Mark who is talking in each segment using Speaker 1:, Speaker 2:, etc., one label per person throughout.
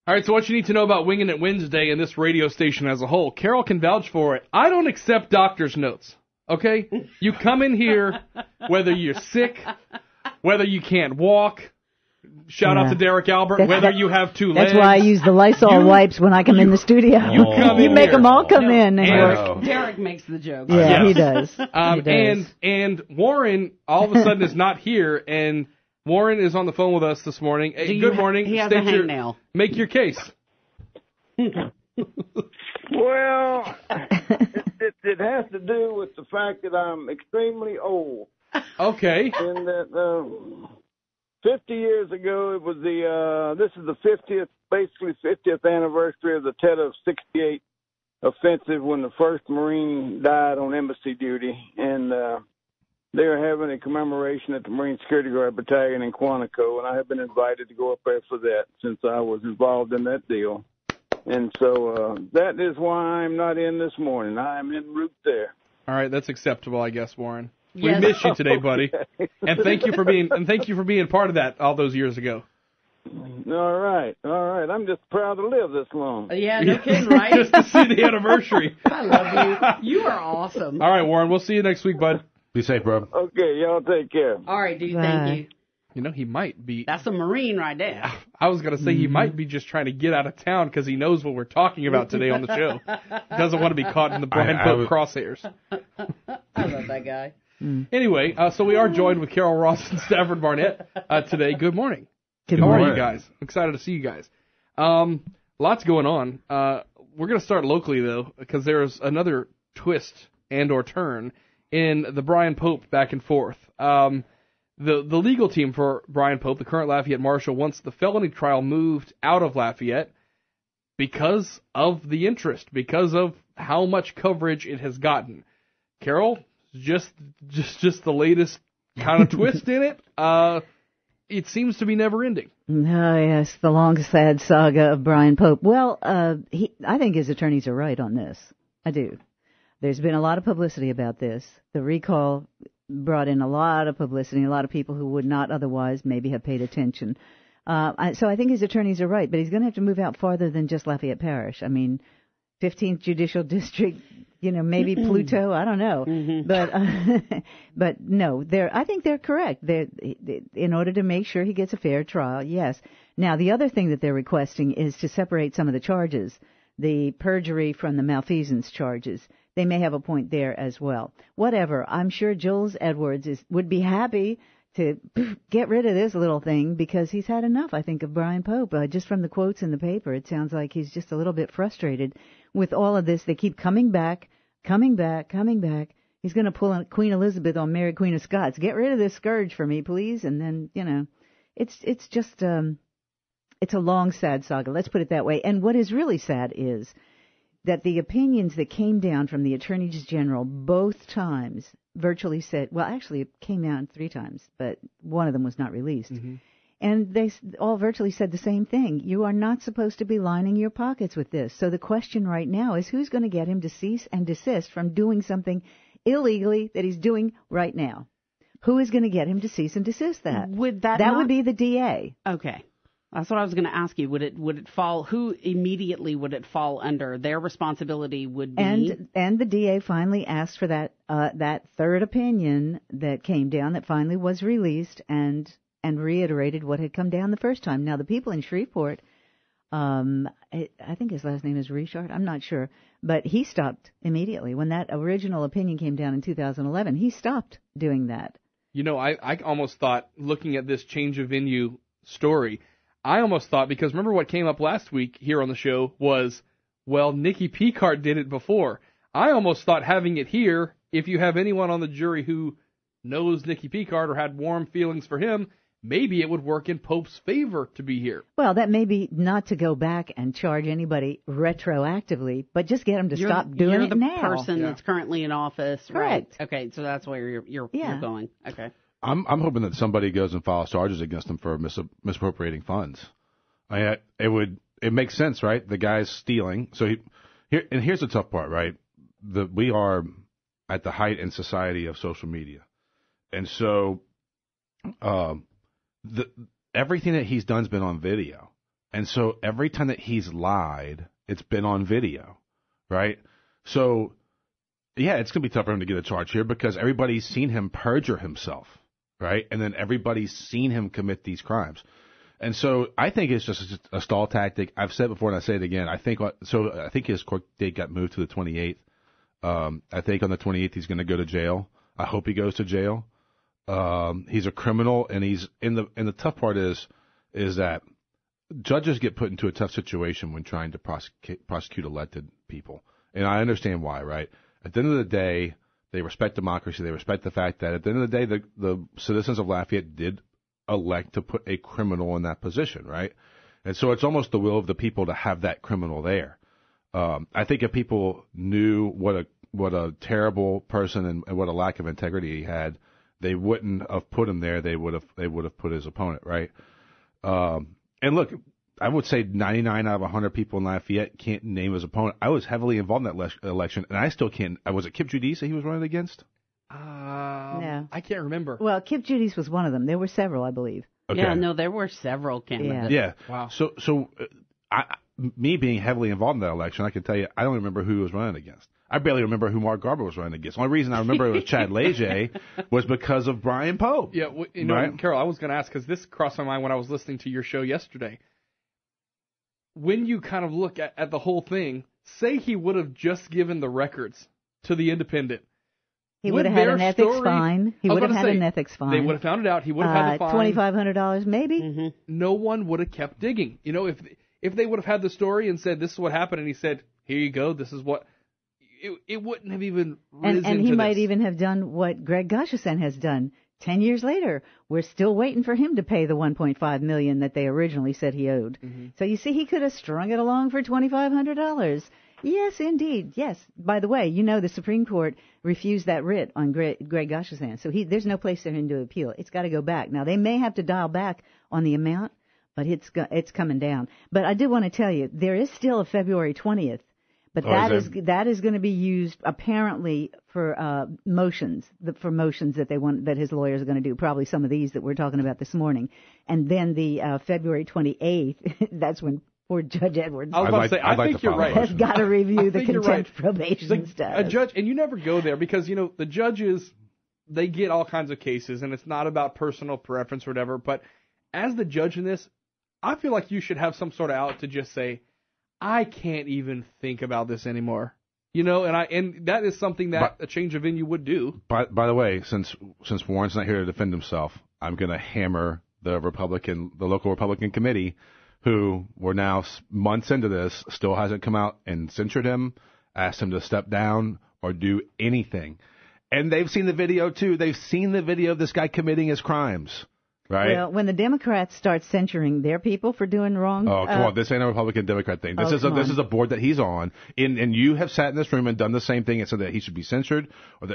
Speaker 1: All right, so what you need to know about Wingin' It Wednesday and this radio station as a whole, Carol can vouch for it. I don't accept doctor's notes, okay? You come in here, whether you're sick, whether you can't walk, shout out to Derek Albert, whether you have two legs.
Speaker 2: That's why I use the Lysol wipes when I come in the studio. You make them all come in.
Speaker 3: Derek makes the joke.
Speaker 2: Yeah, he does.
Speaker 1: And Warren all of a sudden is not here, and Warren is on the phone with us this morning. Hey, good morning.
Speaker 3: He has a hangnail.
Speaker 1: Make your case.
Speaker 4: Well, it has to do with the fact that I'm extremely old.
Speaker 1: Okay.
Speaker 4: And that 50 years ago, it was this is the 50th anniversary of the Tet of 68 offensive when the first Marine died on embassy duty. And they are having a commemoration at the Marine Security Guard Battalion in Quantico, and I have been invited to go up there for that since I was involved in that deal. And so that is why I'm not in this morning. I'm en route there.
Speaker 1: All right, that's acceptable, I guess, Warren. We miss you today, buddy, and thank you for being part of that all those years ago.
Speaker 4: All right. I'm just proud to live this long.
Speaker 3: Yeah, no kidding, right?
Speaker 1: Just to see the anniversary.
Speaker 3: I love you. You are awesome.
Speaker 1: All right, Warren, we'll see you next week, bud.
Speaker 5: Be safe, bro.
Speaker 4: Okay, y'all take care.
Speaker 3: All right, dude, thank you.
Speaker 1: You know, he might be...
Speaker 3: That's a Marine right there.
Speaker 1: I was going to say he might be just trying to get out of town because he knows what we're talking about today on the show. He doesn't want to be caught in the Brian Pope crosshairs.
Speaker 3: I love that guy.
Speaker 1: Anyway, so we are joined with Carol Ross and Stafford Barnett today. Good morning.
Speaker 2: Good
Speaker 1: How
Speaker 2: morning.
Speaker 1: are you guys? I'm excited to see you guys. Lots going on. We're going to start locally, though, because there's another twist and or turn in the Brian Pope back and forth. The legal team for Brian Pope, the current Lafayette Marshal, wants the felony trial moved out of Lafayette because of the interest, because of how much coverage it has gotten. Carol, just the latest kind of twist in it. It seems to be never ending.
Speaker 2: Oh, yes, the long, sad saga of Brian Pope. Well, I think his attorneys are right on this. I do. There's been a lot of publicity about this. The recall brought in a lot of publicity, a lot of people who would not otherwise maybe have paid attention. So I think his attorneys are right, but he's going to have to move out farther than just Lafayette Parish. I mean, 15th Judicial District, maybe Pluto, I don't know. But no, I think they're correct. In order to make sure he gets a fair trial, yes. Now, the other thing that they're requesting is to separate some of the charges, the perjury from the malfeasance charges. They may have a point there as well. Whatever. I'm sure Jules Edwards would be happy to get rid of this little thing because he's had enough, I think, of Brian Pope. Just from the quotes in the paper, it sounds like he's just a little bit frustrated with all of this. They keep coming back. He's going to pull on Queen Elizabeth on Mary Queen of Scots. Get rid of this scourge for me, please. And then, it's just, it's a long, sad saga. Let's put it that way. And what is really sad is that the opinions that came down from the attorneys general both times virtually said, well, actually it came out 3 times, but one of them was not released. Mm-hmm. And they all virtually said the same thing. You are not supposed to be lining your pockets with this. So the question right now is who's going to get him to cease and desist from doing something illegally that he's doing right now? Who is going to get him to cease and desist that?
Speaker 3: Would that
Speaker 2: would be the DA.
Speaker 3: Okay. That's what I was going to ask you. Would it fall? Who immediately would it fall under? Their responsibility would be.
Speaker 2: And the DA finally asked for that third opinion that came down that finally was released and reiterated what had come down the first time. Now the people in Shreveport, I think his last name is Richard. I'm not sure, but he stopped immediately when that original opinion came down in 2011. He stopped doing that.
Speaker 1: I almost thought, looking at this change of venue story, I almost thought, because remember what came up last week here on the show was, well, Nikki Picard did it before. I almost thought having it here, if you have anyone on the jury who knows Nikki Picard or had warm feelings for him, maybe it would work in Pope's favor to be here.
Speaker 2: Well, that may be not to go back and charge anybody retroactively, but just get them to stop doing it now.
Speaker 3: You're the person that's currently in office.
Speaker 2: Correct.
Speaker 3: Right. Okay, so that's where you're going. Okay.
Speaker 5: I'm hoping that somebody goes and files charges against him for misappropriating funds. It makes sense, right? The guy's stealing. So here's the tough part, right? We are at the height in society of social media, and so everything that he's done's been on video, And so every time that he's lied, it's been on video, right? So, yeah, it's going to be tough for him to get a charge here because everybody's seen him perjure himself, right? And then everybody's seen him commit these crimes. And so I think it's just a stall tactic. I've said it before and I say it again. I think his court date got moved to the 28th. I think on the 28th he's going to go to jail. I hope he goes to jail. He's a criminal, and the tough part is that judges get put into a tough situation when trying to prosecute elected people. And I understand why, right? At the end of the day, they respect democracy. They respect the fact that at the end of the day, the citizens of Lafayette did elect to put a criminal in that position, right? And so it's almost the will of the people to have that criminal there. I think if people knew what a terrible person and what a lack of integrity he had, they wouldn't have put him there. They would have put his opponent, right? And look, I would say 99 out of 100 people in Lafayette can't name his opponent. I was heavily involved in that election, and I still can't. Was it Kip Giudice he was running against?
Speaker 2: No.
Speaker 1: I can't remember.
Speaker 2: Well, Kip Giudice was one of them. There were several, I believe.
Speaker 5: Okay.
Speaker 3: Yeah, no, there were several candidates.
Speaker 5: Yeah.
Speaker 1: Wow.
Speaker 5: So me being heavily involved in that election, I can tell you, I don't remember who he was running against. I barely remember who Mark Garber was running against. The only reason I remember it was Chad Leger was because of Brian Pope.
Speaker 1: Yeah,
Speaker 5: right?
Speaker 1: Carol, I was going to ask, because this crossed my mind when I was listening to your show yesterday. When you kind of look at the whole thing, say he would have just given the records to the Independent.
Speaker 2: He would have had an ethics fine. He would have had an ethics fine.
Speaker 1: They would have found it out. He would have had the fine.
Speaker 2: $2,500 maybe.
Speaker 3: Mm-hmm.
Speaker 1: No one would have kept digging. If they would have had the story and said, this is what happened, and he said, here you go, this is what... It wouldn't have even risen
Speaker 2: and he
Speaker 1: to
Speaker 2: might
Speaker 1: this.
Speaker 2: even have done what Greg Gushusan has done. 10 years later, we're still waiting for him to pay the $1.5 million that they originally said he owed. Mm-hmm. So you see, he could have strung it along for $2,500. Yes, indeed. Yes. By the way, the Supreme Court refused that writ on Greg Gushusan. So there's no place for him to appeal. It's got to go back. Now, they may have to dial back on the amount, but it's coming down. But I do want to tell you, there is still a February 20th. But that is going to be used apparently for motions that his lawyers are going to do. Probably some of these that we're talking about this morning, and then the February 28th. That's when poor Judge Edwards.
Speaker 1: I was about to say, I think you're right.
Speaker 2: Has got to review the contempt probation stuff.
Speaker 1: A judge, and you never go there because the judges, they get all kinds of cases, and it's not about personal preference or whatever. But as the judge in this, I feel like you should have some sort of out to just say, I can't even think about this anymore. And that is something that a change of venue would do.
Speaker 5: By the way, since Warren's not here to defend himself, I'm going to hammer the local Republican committee, who were now months into this, still hasn't come out and censured him, asked him to step down or do anything. And they've seen the video too. They've seen the video of this guy committing his crimes. Right. Well,
Speaker 2: when the Democrats start censuring their people for doing wrong.
Speaker 5: Oh, come on. This ain't a Republican-Democrat thing. This is a board that he's on. And you have sat in this room and done the same thing and said that he should be censured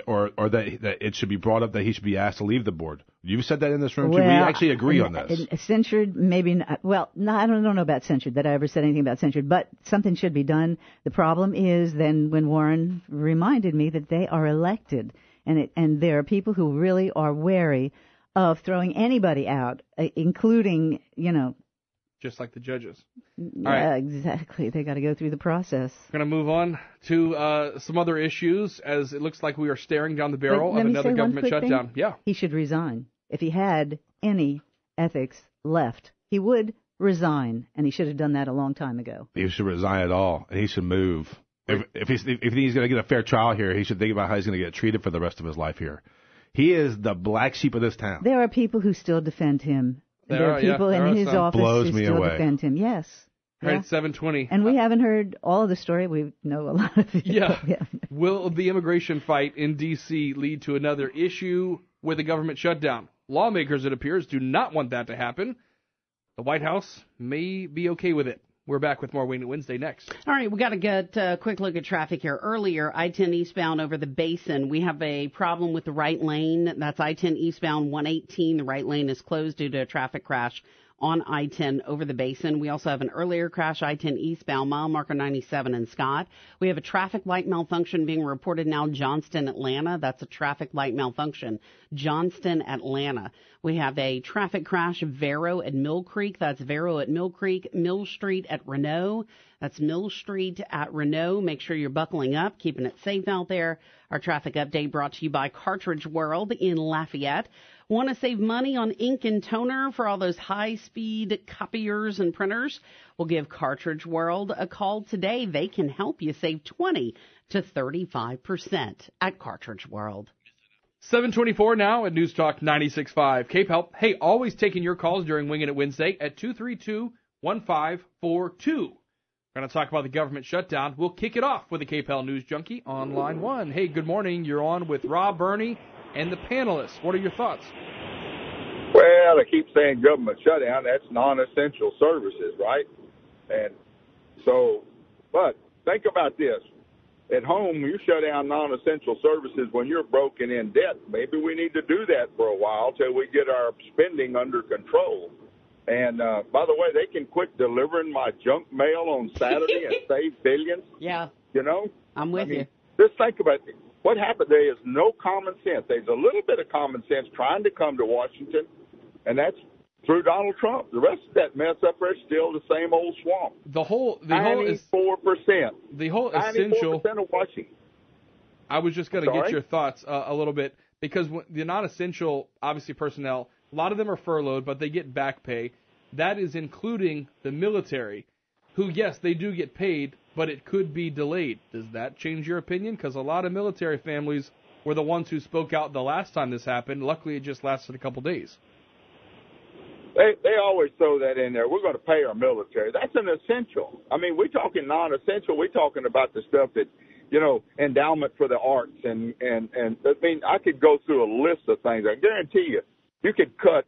Speaker 5: or that it should be brought up that he should be asked to leave the board. You've said that in this room, too. We actually agree on this.
Speaker 2: Censured, maybe not. Well, no, I don't know about censured, that I ever said anything about censured. But something should be done. The problem is then when Warren reminded me that they are elected. And there are people who really are wary of throwing anybody out, including,
Speaker 1: just like the judges.
Speaker 2: Yeah, exactly. They got to go through the process.
Speaker 1: We're going to move on to some other issues, as it looks like we are staring down the barrel of another government shutdown.
Speaker 2: Thing.
Speaker 1: Yeah.
Speaker 2: He should resign. If he had any ethics left, he would resign, and he should have done that a long time ago.
Speaker 5: He should resign at all, and he should move. If he's going to get a fair trial here, he should think about how he's going to get treated for the rest of his life here. He is the black sheep of this town.
Speaker 2: There are people who still defend him. There are people in his office who still defend him. Yes.
Speaker 1: All right, 7:20.
Speaker 2: And we haven't heard all of the story. We know a lot of it.
Speaker 1: Yeah. Will the immigration fight in D.C. lead to another issue with a government shutdown? Lawmakers, it appears, do not want that to happen. The White House may be okay with it. We're back with more Wingin' Wednesday next.
Speaker 3: All right, we got to get a quick look at traffic here. Earlier, I-10 eastbound over the Basin. We have a problem with the right lane. That's I-10 eastbound 118. The right lane is closed due to a traffic crash on I-10 over the basin. We also have an earlier crash, I-10 eastbound, mile marker 97 in Scott. We have a traffic light malfunction being reported now, Johnston, Atlanta. That's a traffic light malfunction. Johnston, Atlanta. We have a traffic crash, Vero at Mill Creek. That's Vero at Mill Creek. Mill Street at Renault. That's Mill Street at Renault. Make sure you're buckling up, keeping it safe out there. Our traffic update brought to you by Cartridge World in Lafayette. Want to save money on ink and toner for all those high-speed copiers and printers? Well, give Cartridge World a call today. They can help you save 20 to 35% at Cartridge World.
Speaker 1: 7:24 now at News Talk 96.5. Cape Help. Hey, always taking your calls during Wingin' It Wednesday at 232-1542. We're going to talk about the government shutdown. We'll kick it off with a Cape Help News Junkie on line one. Hey, good morning. You're on with Rob, Bernie, and the panelists. What are your thoughts?
Speaker 6: Well, I keep saying government shutdown. That's non-essential services, right? And so, but think about this. At home, you shut down non-essential services when you're broken in debt. Maybe we need to do that for a while till we get our spending under control. And, by the way, they can quit delivering my junk mail on Saturday and save billions.
Speaker 3: Yeah.
Speaker 6: You know?
Speaker 3: I'm with you.
Speaker 6: Just think about it. What happened there is no common sense. There's a little bit of common sense trying to come to Washington, and that's through Donald Trump. The rest of that mess up there is still the same old swamp.
Speaker 1: The whole
Speaker 6: 94%.
Speaker 1: The whole essential.
Speaker 6: 94% of Washington.
Speaker 1: I was just going to get your thoughts a little bit, because the non-essential, obviously, personnel, a lot of them are furloughed, but they get back pay. That is including the military, who, yes, they do get paid, but it could be delayed. Does that change your opinion? Because a lot of military families were the ones who spoke out the last time this happened. Luckily, it just lasted a couple days.
Speaker 6: They always throw that in there. We're going to pay our military. That's an essential. I mean, we're talking non-essential. We're talking about the stuff that, you know, endowment for the arts. And I mean, I could go through a list of things. I guarantee you, you could cut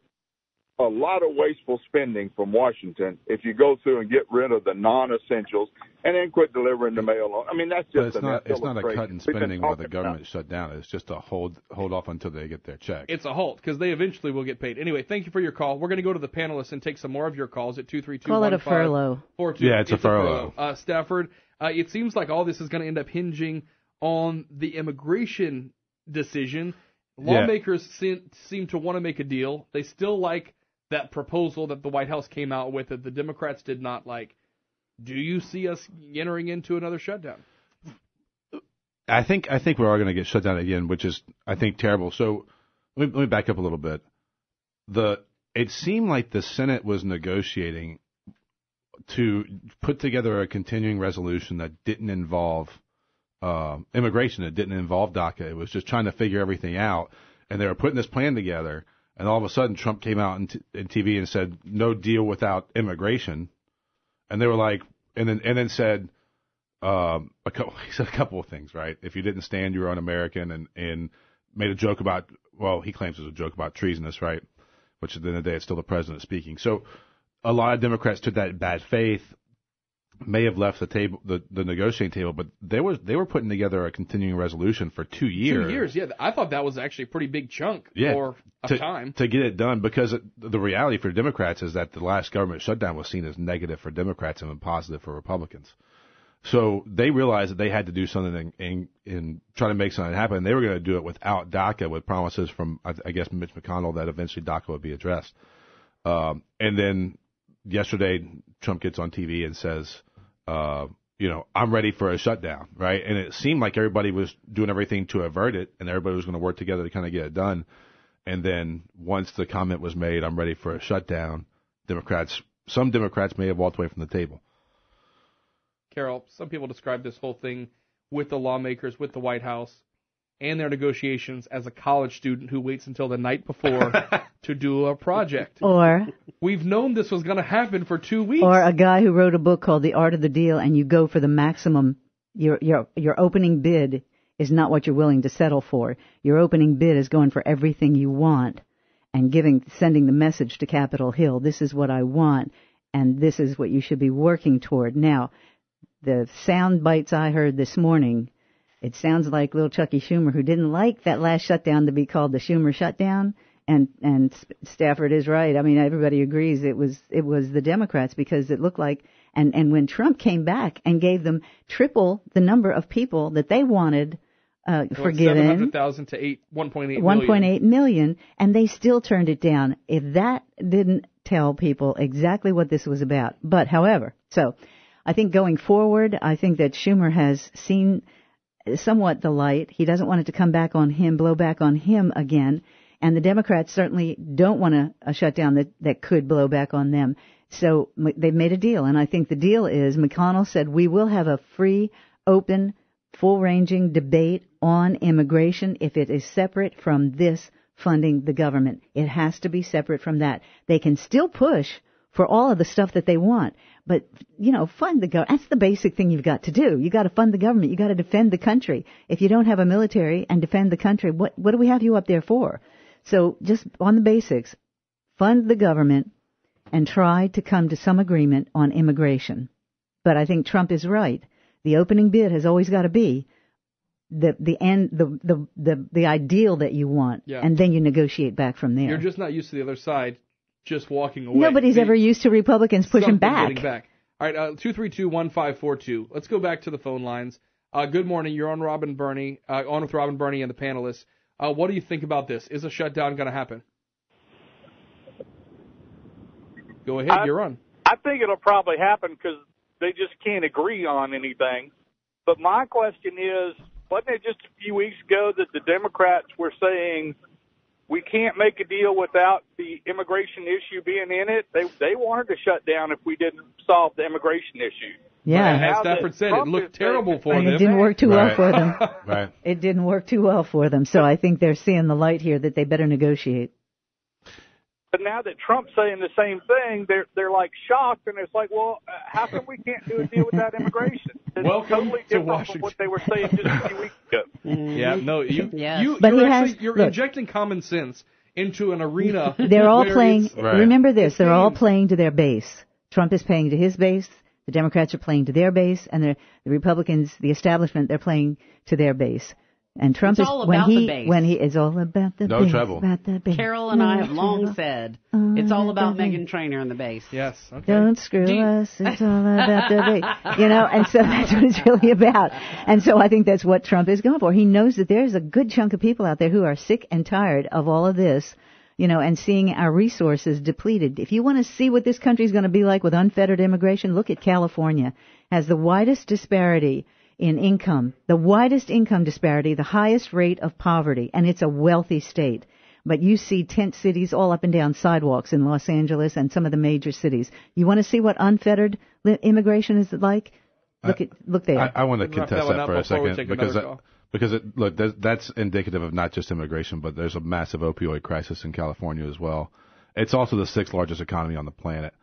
Speaker 6: a lot of wasteful spending from Washington if you go through and get rid of the non-essentials and then quit delivering the mail. I mean, that's just
Speaker 5: it's not a cut in spending while the government shut down. It's just a hold off until they get their check.
Speaker 1: It's a halt, because they eventually will get paid. Anyway, thank you for your call. We're going to go to the panelists and take some more of your calls at 232-1542.
Speaker 2: Call it a furlough.
Speaker 5: Yeah, it's a furlough.
Speaker 1: Stafford, it seems like all this is going to end up hinging on the immigration decision. Lawmakers seem to want to make a deal. They still like that proposal that the White House came out with that the Democrats did not like. Do you see us entering into another shutdown?
Speaker 5: I think we're all going to get shut down again, which is, I think, terrible. So let me back up a little bit. It seemed like the Senate was negotiating to put together a continuing resolution that didn't involve immigration. It didn't involve DACA. It was just trying to figure everything out, and they were putting this plan together. And all of a sudden, Trump came out in TV and said, "No deal without immigration," and they were like, and then said he said a couple of things, right? If you didn't stand, you were un-American, and made a joke about, well, he claims it was a joke about treasonous, right? Which at the end of the day, it's still the president speaking. So a lot of Democrats took that in bad faith, may have left the table, the negotiating table, but they were putting together a continuing resolution for 2 years.
Speaker 1: 2 years, yeah. I thought that was actually a pretty big chunk for time
Speaker 5: to get it done, because the reality for Democrats is that the last government shutdown was seen as negative for Democrats and positive for Republicans. So they realized that they had to do something in trying to make something happen. And they were going to do it without DACA, with promises from, I guess, Mitch McConnell that eventually DACA would be addressed. And then yesterday, Trump gets on TV and says, I'm ready for a shutdown, right? And it seemed like everybody was doing everything to avert it, and everybody was going to work together to kind of get it done. And then once the comment was made, I'm ready for a shutdown, some Democrats may have walked away from the table.
Speaker 1: Carol, some people describe this whole thing with the lawmakers, with the White House, and their negotiations as a college student who waits until the night before to do a project.
Speaker 2: Or
Speaker 1: we've known this was going to happen for 2 weeks.
Speaker 2: Or a guy who wrote a book called The Art of the Deal, and you go for the maximum. Your opening bid is not what you're willing to settle for. Your opening bid is going for everything you want and sending the message to Capitol Hill. This is what I want, and this is what you should be working toward. Now, the sound bites I heard this morning, it sounds like little Chucky Schumer, who didn't like that last shutdown to be called the Schumer shutdown, And Stafford is right. I mean, everybody agrees it was the Democrats, because it looked like, and when Trump came back and gave them triple the number of people that they wanted forgiven,
Speaker 1: 700,000 to 1.8 million.
Speaker 2: 1.8 million, and they still turned it down. If that didn't tell people exactly what this was about. But however, so I think going forward, I think that Schumer has seen somewhat the light. He doesn't want it to come back on him, blow back on him again. And the Democrats certainly don't want a shutdown that could blow back on them. So they've made a deal. And I think the deal is McConnell said we will have a free, open, full-ranging debate on immigration if it is separate from this funding the government. It has to be separate from that. They can still push for all of the stuff that they want. But, fund the government. That's the basic thing you've got to do. You got to fund the government. You got to defend the country. If you don't have a military and defend the country, what do we have you up there for? So just on the basics, fund the government and try to come to some agreement on immigration. But I think Trump is right. The opening bid has always got to be the end, the ideal that you want, and then you negotiate back from there.
Speaker 1: You're just not used to the other side just walking away.
Speaker 2: Nobody's ever used to Republicans pushing back.
Speaker 1: Getting back. All right, 232-1542. Let's go back to the phone lines. Good morning. You're on with Rob and Bernie and the panelists. What do you think about this? Is a shutdown going to happen? Go ahead. You're on.
Speaker 7: I think it'll probably happen because they just can't agree on anything. But my question is, wasn't it just a few weeks ago that the Democrats were saying we can't make a deal without the immigration issue being in it? They wanted to shut down if we didn't solve the immigration issue.
Speaker 2: Yeah.
Speaker 1: As Stafford said, it looked terrible for them.
Speaker 2: It didn't work too well for them.
Speaker 5: Right.
Speaker 2: It didn't work too well for them. So I think they're seeing the light here that they better negotiate.
Speaker 7: But now that Trump's saying the same thing, they're like shocked, and it's like, well, how come we can't do a deal without immigration? It's
Speaker 1: Welcome
Speaker 7: totally
Speaker 1: to
Speaker 7: different
Speaker 1: Washington.
Speaker 7: from what they were saying just a few weeks ago.
Speaker 1: Yeah, no, you're injecting common sense into an arena.
Speaker 2: They're all playing.
Speaker 5: Right.
Speaker 2: Remember this: they're all playing to their base. Trump is playing to his base. The Democrats are playing to their base, and the Republicans, the establishment, they're playing to their base. And Trump
Speaker 3: it's
Speaker 2: is
Speaker 3: all about the base.
Speaker 2: when he is all about the
Speaker 5: no
Speaker 2: base.
Speaker 5: trouble.
Speaker 2: About the base.
Speaker 3: Carol and I have long said it's all about Meghan Trainor and the base.
Speaker 1: Yes. Okay.
Speaker 2: Don't screw us. It's all about the base. And so that's what it's really about. And so I think that's what Trump is going for. He knows that there's a good chunk of people out there who are sick and tired of all of this, and seeing our resources depleted. If you want to see what this country is going to be like with unfettered immigration, look at California. Has the widest disparity in income, the widest income disparity, the highest rate of poverty, and it's a wealthy state. But you see tent cities all up and down sidewalks in Los Angeles and some of the major cities. You want to see what unfettered immigration is like? Look there.
Speaker 5: I want to contest that for a second because that's indicative of not just immigration, but there's a massive opioid crisis in California as well. It's also the sixth largest economy on the planet.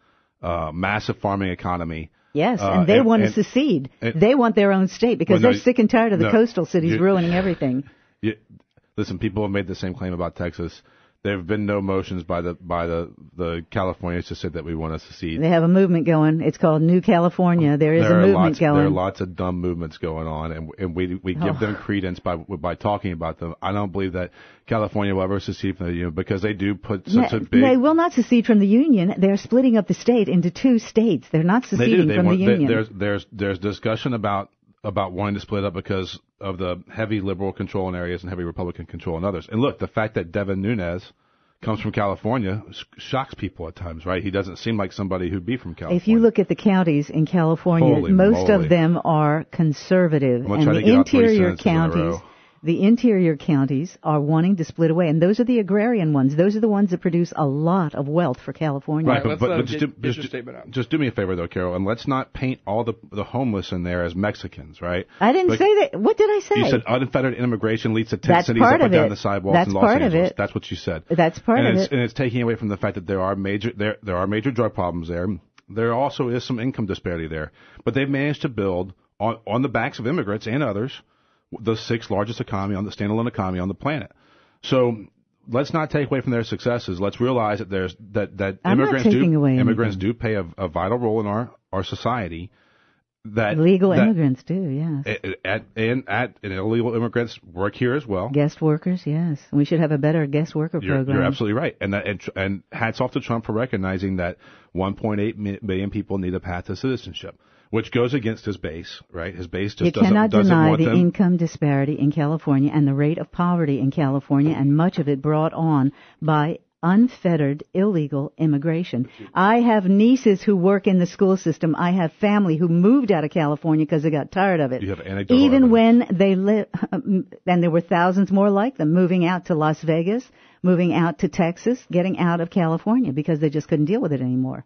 Speaker 5: Massive farming economy.
Speaker 2: Yes, and they want to secede. They want their own state because they're sick and tired of the coastal cities ruining everything.
Speaker 5: Listen, people have made the same claim about Texas. There have been no motions by the Californians to say that we want to secede.
Speaker 2: They have a movement going. It's called New California. There is a movement going.
Speaker 5: There are lots of dumb movements going on, and we give them credence by talking about them. I don't believe that California will ever secede from the union because they do put such a big.
Speaker 2: They will not secede from the union. They're splitting up the state into two states. They're not seceding from the union.
Speaker 5: There's discussion about wanting to split up because of the heavy liberal control in areas and heavy Republican control in others. And look, the fact that Devin Nunes comes from California shocks people at times, right? He doesn't seem like somebody who'd be from California.
Speaker 2: If you look at the counties in California, most of them are conservative, and the interior counties are wanting to split away, and those are the agrarian ones. Those are the ones that produce a lot of wealth for California.
Speaker 5: Right, but just do me a favor, though, Carol, and let's not paint all the homeless in there as Mexicans, right?
Speaker 2: I didn't say that. What did I say?
Speaker 5: You said unfettered immigration leads to tent cities up and down the sidewalks in Los Angeles. That's what you said.
Speaker 2: That's part of it.
Speaker 5: And it's taking away from the fact that there are major drug problems there. There also is some income disparity there. But they've managed to build, on the backs of immigrants and others, the sixth largest economy on the standalone economy on the planet. So let's not take away from their successes. Let's realize that immigrants do play a vital role in our society.
Speaker 2: Legal immigrants do, yes.
Speaker 5: And illegal immigrants work here as well.
Speaker 2: Guest workers, yes. We should have a better guest worker program.
Speaker 5: You're absolutely right. And hats off to Trump for recognizing that 1.8 million people need a path to citizenship, which goes against his base, right? His base just doesn't want them.
Speaker 2: You cannot deny the income disparity in California and the rate of poverty in California, and much of it brought on by unfettered illegal immigration. I have nieces who work in the school system. I have family who moved out of California because they got tired of it.
Speaker 5: You have anecdotal
Speaker 2: Even
Speaker 5: evidence.
Speaker 2: when they and there were thousands more like them moving out to Las Vegas, moving out to Texas, getting out of California because they just couldn't deal with it anymore.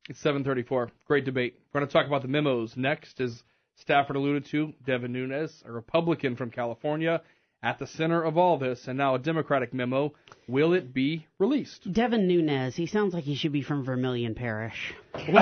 Speaker 1: It's 7:34. Great debate. We're going to talk about the memos next, as Stafford alluded to. Devin Nunes, a Republican from California, at the center of all this, and now a Democratic memo. Will it be released?
Speaker 3: Devin Nunes, he sounds like he should be from Vermilion Parish.
Speaker 5: Did you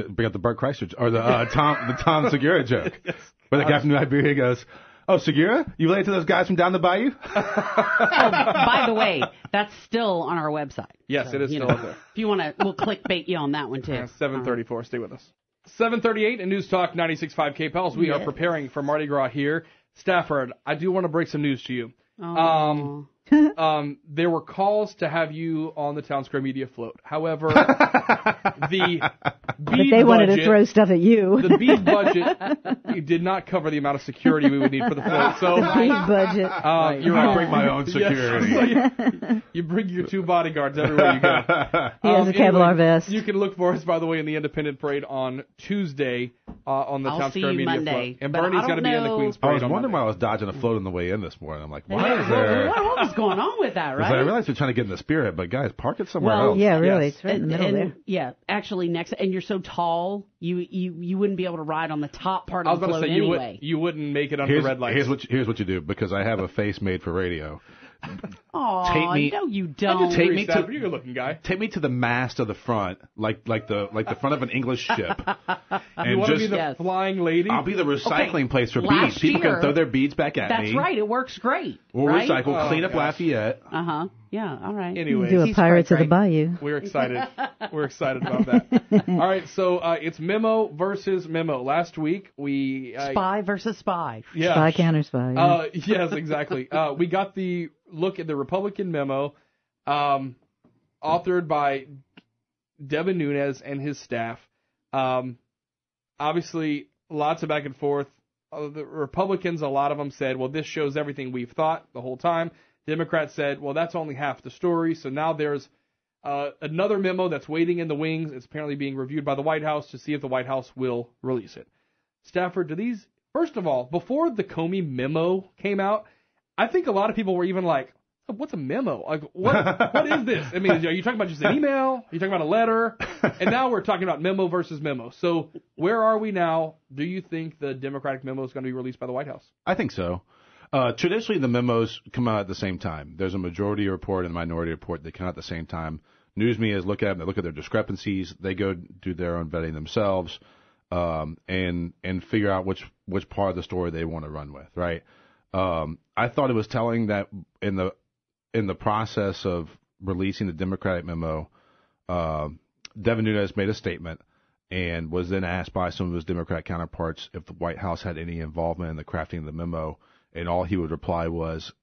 Speaker 5: bring up the Bart Kreischer or the Tom Segura joke? Yes. Where the guy from Liberia goes, "Oh, Segura, you related to those guys from down the bayou?"
Speaker 3: By the way, that's still on our website.
Speaker 1: Yes, it is still up there.
Speaker 3: If you want to, we'll clickbait you on that one too.
Speaker 1: 7:34. Stay with us. 7:38 in News Talk 96.5 KPELs. We are preparing for Mardi Gras here. Stafford, I do want to break some news to you. There were calls to have you on the Town Square Media float. However, the bead
Speaker 2: they wanted
Speaker 1: budget,
Speaker 2: to throw stuff at you.
Speaker 1: The bead budget did not cover the amount of security we would need for the float. So
Speaker 2: the bead budget.
Speaker 1: You're
Speaker 5: I bring my own security.
Speaker 1: Yes. So you bring your two bodyguards everywhere you go.
Speaker 2: He has a Kevlar vest.
Speaker 1: You can look for us, by the way, in the Independent Parade on Tuesday on the Town Square Media
Speaker 3: Monday,
Speaker 1: float. And Bernie's going to be in the Queen's Parade.
Speaker 5: I was wondering why I was dodging a float on the way in this morning. I'm like, why is there?
Speaker 3: What was going on with that, right?
Speaker 5: I realized you're trying to get in the spirit, but guys, park it somewhere else.
Speaker 2: Yeah, really.
Speaker 1: Yes.
Speaker 2: It's right in the middle there.
Speaker 3: Yeah, actually next, and you're so tall, you wouldn't be able to ride on the top part of the float anyway.
Speaker 1: You wouldn't make it under red lights.
Speaker 5: Here's what you do, because I have a face made for radio.
Speaker 3: Oh, no, you don't.
Speaker 1: You're a good-looking guy.
Speaker 5: Take me to the mast of the front, like the front of an English ship.
Speaker 1: And you want to be the flying lady?
Speaker 5: I'll be the recycling place for beads. People can throw their beads back at me.
Speaker 3: That's right. It works great.
Speaker 5: We'll recycle, clean up Lafayette.
Speaker 3: Yeah, all right.
Speaker 1: Anyway,
Speaker 2: do a Pirates of the Bayou.
Speaker 1: We're excited. We're excited about that. All right, so it's memo versus memo. Last week we
Speaker 3: spy versus spy.
Speaker 1: Yeah.
Speaker 2: Spy counter spy. Yeah.
Speaker 1: Yes, exactly. We got the look at the Republican memo, authored by Devin Nunes and his staff. Obviously, lots of back and forth. The Republicans, a lot of them said, well, this shows everything we've thought the whole time. Democrats said, well, that's only half the story. So now there's another memo that's waiting in the wings. It's apparently being reviewed by the White House to see if the White House will release it. Stafford, first of all, before the Comey memo came out, I think a lot of people were even like, what's a memo? Like, what is this? I mean, are you talking about just an email? Are you talking about a letter? And now we're talking about memo versus memo. So where are we now? Do you think the Democratic memo is going to be released by the White House?
Speaker 5: I think so. Traditionally, the memos come out at the same time. There's a majority report and a minority report that come out at the same time. News medias look at them, they look at their discrepancies, they go do their own vetting themselves, and figure out which part of the story they want to run with, right? I thought it was telling that in the process of releasing the Democratic memo, Devin Nunes made a statement and was then asked by some of his Democrat counterparts if the White House had any involvement in the crafting of the memo, and all he would reply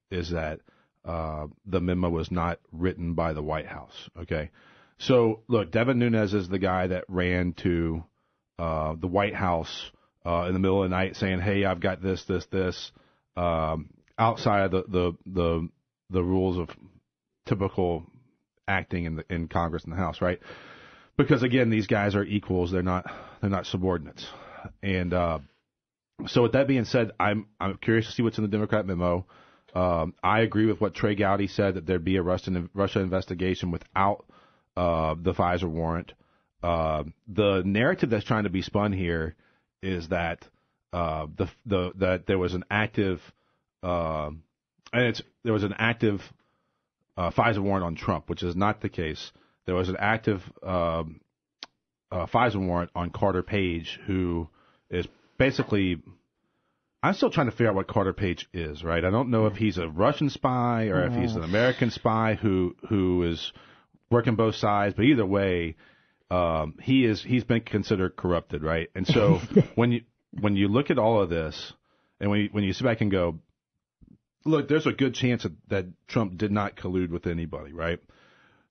Speaker 5: is that the memo was not written by the White House. Okay, so look, Devin Nunes is the guy that ran to the White House in the middle of the night saying, "Hey, I've got this, outside of the rules of typical acting in Congress and the House, right?" Because again, these guys are equals; they're not subordinates. And so, with that being said, I'm curious to see what's in the Democrat memo. I agree with what Trey Gowdy said, that there'd be a Russia investigation without the Pfizer warrant. The narrative that's trying to be spun here is that that there was an active there was an active Pfizer warrant on Trump, which is not the case. There was an active Pfizer warrant on Carter Page, who is basically, I'm still trying to figure out what Carter Page is, right? I don't know if he's a Russian spy or if he's an American spy who is working both sides, but either way, he's been considered corrupted, right? And so when you look at all of this, and when you sit back and go, look, there's a good chance that Trump did not collude with anybody, right?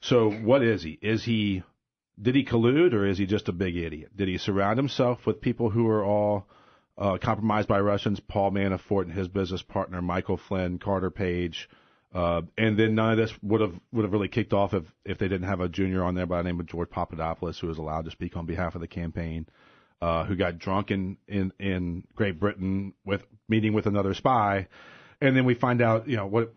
Speaker 5: So what is he? Did he collude, or is he just a big idiot? Did he surround himself with people who are all compromised by Russians? Paul Manafort and his business partner Michael Flynn, Carter Page, and then none of this would have really kicked off if they didn't have a junior on there by the name of George Papadopoulos, who was allowed to speak on behalf of the campaign, who got drunk in Great Britain with meeting with another spy, and then we find out, literally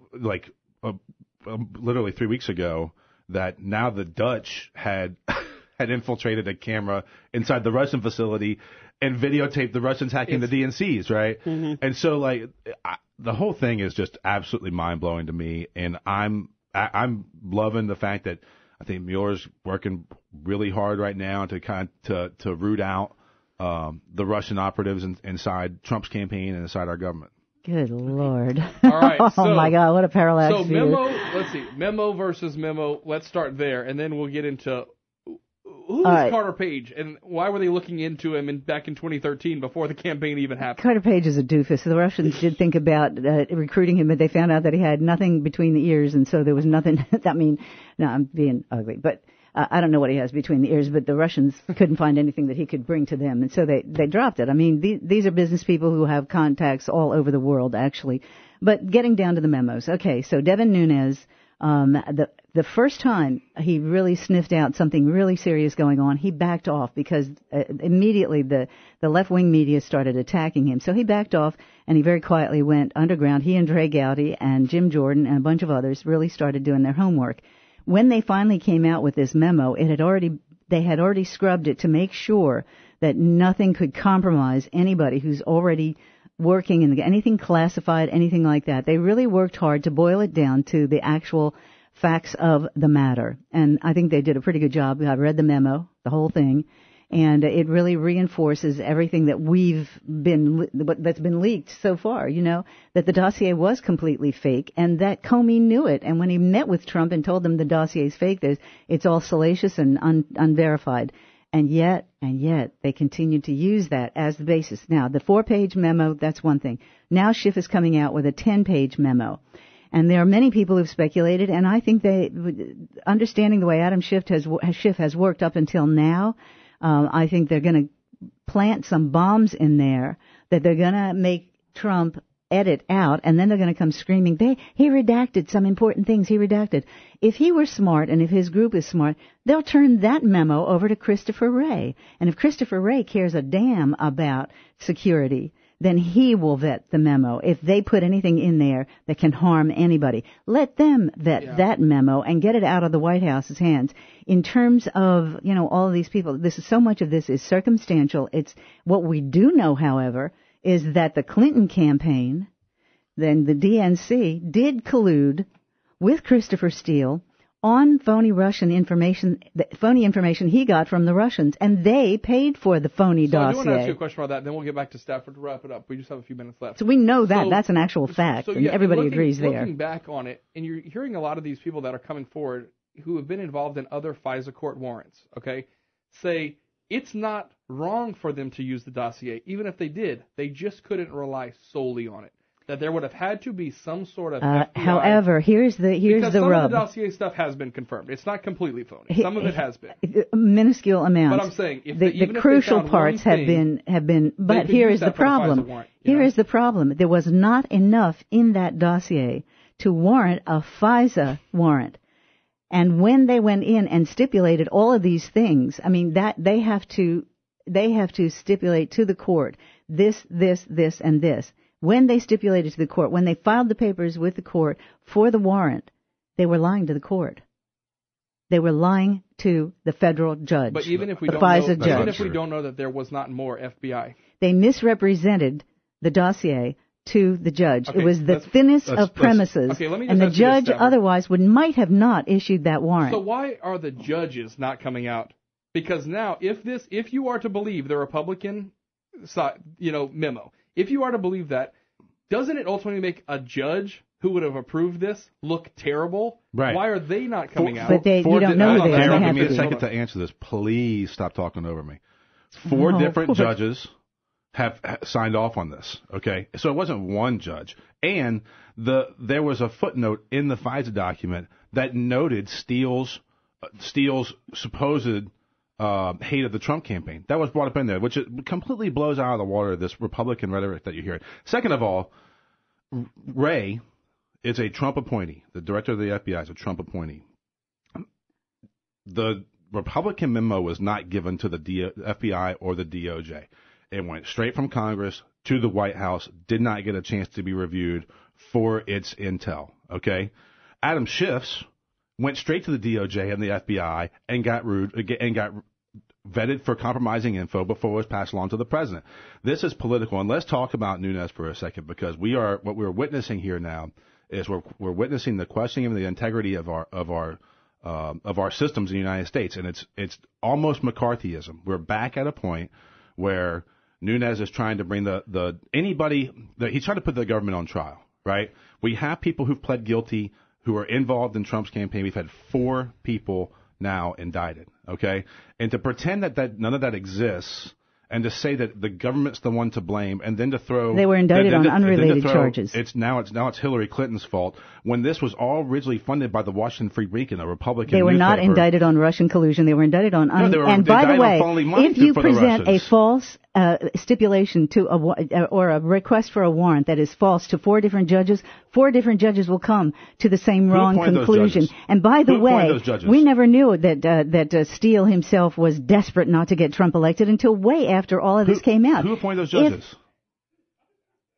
Speaker 5: 3 weeks ago, that now the Dutch had infiltrated a camera inside the Russian facility and videotaped the Russians hacking the DNCs, right? Mm-hmm. And so, the whole thing is just absolutely mind-blowing to me, and I'm loving the fact that I think Mueller's working really hard right now to root out the Russian operatives inside Trump's campaign and inside our government.
Speaker 2: Good Lord.
Speaker 1: All right.
Speaker 2: Oh, my God, what a parallax
Speaker 1: So
Speaker 2: view.
Speaker 1: Memo versus memo. Let's start there, and then we'll get into who is Carter Page, and why were they looking into him back in 2013 before the campaign even happened?
Speaker 2: Carter Page is a doofus. The Russians did think about recruiting him, but they found out that he had nothing between the ears, and so there was nothing. No, I'm being ugly, but I don't know what he has between the ears, but the Russians couldn't find anything that he could bring to them, and so they dropped it. I mean, these are business people who have contacts all over the world, actually. But getting down to the memos. Okay, so Devin Nunes, the first time he really sniffed out something really serious going on, he backed off because immediately the left-wing media started attacking him. So he backed off, and he very quietly went underground. He and Trey Gowdy and Jim Jordan and a bunch of others really started doing their homework. When they finally came out with this memo, they had already scrubbed it to make sure that nothing could compromise anybody who's already working in anything classified, anything like that. They really worked hard to boil it down to the actual facts of the matter. And I think they did a pretty good job. I read the memo, the whole thing, and it really reinforces everything that that's been leaked so far, that the dossier was completely fake and that Comey knew it. And when he met with Trump and told them the dossier is fake, it's all salacious and unverified. And yet, they continue to use that as the basis. Now, the 4-page memo, that's one thing. Now Schiff is coming out with a 10-page memo. And there are many people who've speculated, and I think understanding the way Adam Schiff has worked up until now, I think they're going to plant some bombs in there that they're going to make Trump edit out, and then they're going to come screaming, he redacted some important things, he redacted. If he were smart, and if his group is smart, they'll turn that memo over to Christopher Wray. And if Christopher Wray cares a damn about security, then he will vet the memo. If they put anything in there that can harm anybody, let them vet that memo and get it out of the White House's hands. In terms of, all of these people, so much of this is circumstantial. It's what we do know, however, is that the Clinton campaign, then the DNC, did collude with Christopher Steele on phony Russian information, the phony information he got from the Russians, and they paid for the phony dossier.
Speaker 1: I do want to ask you a question about that, then we'll get back to Stafford to wrap it up. We just have a few minutes left.
Speaker 2: So we know that. That's an actual fact, and everybody agrees there.
Speaker 1: Looking back on it, and you're hearing a lot of these people that are coming forward who have been involved in other FISA court warrants, okay, say it's not wrong for them to use the dossier. Even if they did, they just couldn't rely solely on it. That there would have had to be some sort of FBI.
Speaker 2: However, here's the rub.
Speaker 1: Some of the dossier stuff has been confirmed. It's not completely phony. Some of it has been.
Speaker 2: Minuscule amounts.
Speaker 1: But I'm saying
Speaker 2: the crucial parts have been. But here is the problem. Here is the problem. There was not enough in that dossier to warrant a FISA warrant. And when they went in and stipulated all of these things, I mean that they have to stipulate to the court this, and this. When they stipulated to the court, when they filed the papers with the court for the warrant, they were lying to the court. They were lying to the federal judge,
Speaker 1: but even if we don't know that there was not more FBI,
Speaker 2: they misrepresented the dossier to the judge. Okay, it was the thinnest of premises, and the judge otherwise might have not issued that warrant.
Speaker 1: So why are the judges not coming out? Because now, if you are to believe the Republican, memo. If you are to believe that, doesn't it ultimately make a judge who would have approved this look terrible.
Speaker 5: Right.
Speaker 1: Why are they not coming out?
Speaker 2: But you don't know who they are.
Speaker 5: Darryl,
Speaker 2: They
Speaker 5: give me
Speaker 2: have
Speaker 5: a
Speaker 2: to
Speaker 5: second to answer this. Please stop talking over me. Four different judges have signed off on this, okay? So it wasn't one judge. And there was a footnote in the FISA document that noted Steele's supposed hate of the Trump campaign. That was brought up in there, which completely blows out of the water this Republican rhetoric that you hear. Second of all, Wray is a Trump appointee. The director of the FBI is a Trump appointee. The Republican memo was not given to the FBI or the DOJ. It went straight from Congress to the White House, did not get a chance to be reviewed for its intel, okay? Adam Schiff's went straight to the DOJ and the FBI and got vetted for compromising info before it was passed along to the president. This is political, and let's talk about Nunes for a second, because what we're witnessing here now is we're witnessing the questioning of the integrity of our systems in the United States, and it's almost McCarthyism. We're back at a point where Nunes is trying to bring he's trying to put the government on trial, right? We have people who've pled guilty who are involved in Trump's campaign. We've had 4 people now indicted, okay? And to pretend that none of that exists, and to say that the government's the one to blame, and then to throw...
Speaker 2: They were indicted on unrelated charges.
Speaker 5: It's Hillary Clinton's fault, when this was all originally funded by the Washington Free Beacon, a Republican
Speaker 2: They were
Speaker 5: newspaper.
Speaker 2: Not indicted on Russian collusion. They were indicted on...
Speaker 5: and
Speaker 2: by the way, if you present a false stipulation to or a request for a warrant that is false to 4 different judges will come to the same wrong conclusion. And by the way, we never knew that Steele himself was desperate not to get Trump elected until way after all of this came out.
Speaker 5: Who appointed those judges?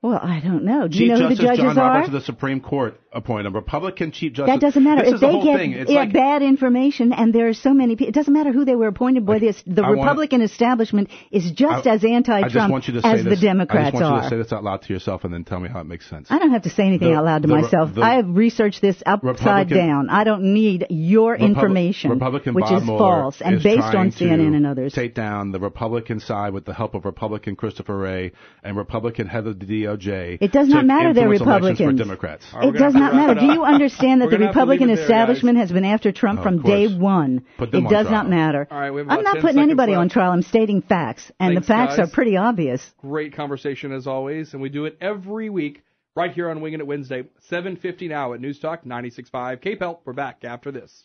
Speaker 2: Well, I don't know. Do
Speaker 5: Chief
Speaker 2: you know
Speaker 5: Justice
Speaker 2: who the judges
Speaker 5: John
Speaker 2: are?
Speaker 5: Roberts of the Supreme Court appointed a Republican Chief Justice.
Speaker 2: That doesn't matter.
Speaker 5: This
Speaker 2: If
Speaker 5: is the
Speaker 2: they
Speaker 5: whole
Speaker 2: get
Speaker 5: thing. It's
Speaker 2: bad information, and there are so many people, it doesn't matter who they were appointed by. The Republican establishment is just as anti-Trump as the Democrats are.
Speaker 5: I just want you to say this out loud to yourself and then tell me how it makes sense.
Speaker 2: I don't have to say anything out loud to myself. I have researched this upside down. I don't need your information, which is false and based on CNN and others.
Speaker 5: Take down the Republican side with the help of Republican Christopher Wray and Republican head of the DOJ.
Speaker 2: It does not matter they're Republicans.
Speaker 5: For Democrats.
Speaker 2: It does not matter. Do you understand that the Republican establishment has been after Trump from day one? It does not matter.
Speaker 1: All right,
Speaker 2: I'm not putting anybody on trial. I'm stating facts, and the facts are pretty obvious.
Speaker 1: Great conversation as always, and we do it every week right here on Wingin' It Wednesday, 7:50 now at News Talk 96.5 KPEL. We're back after this.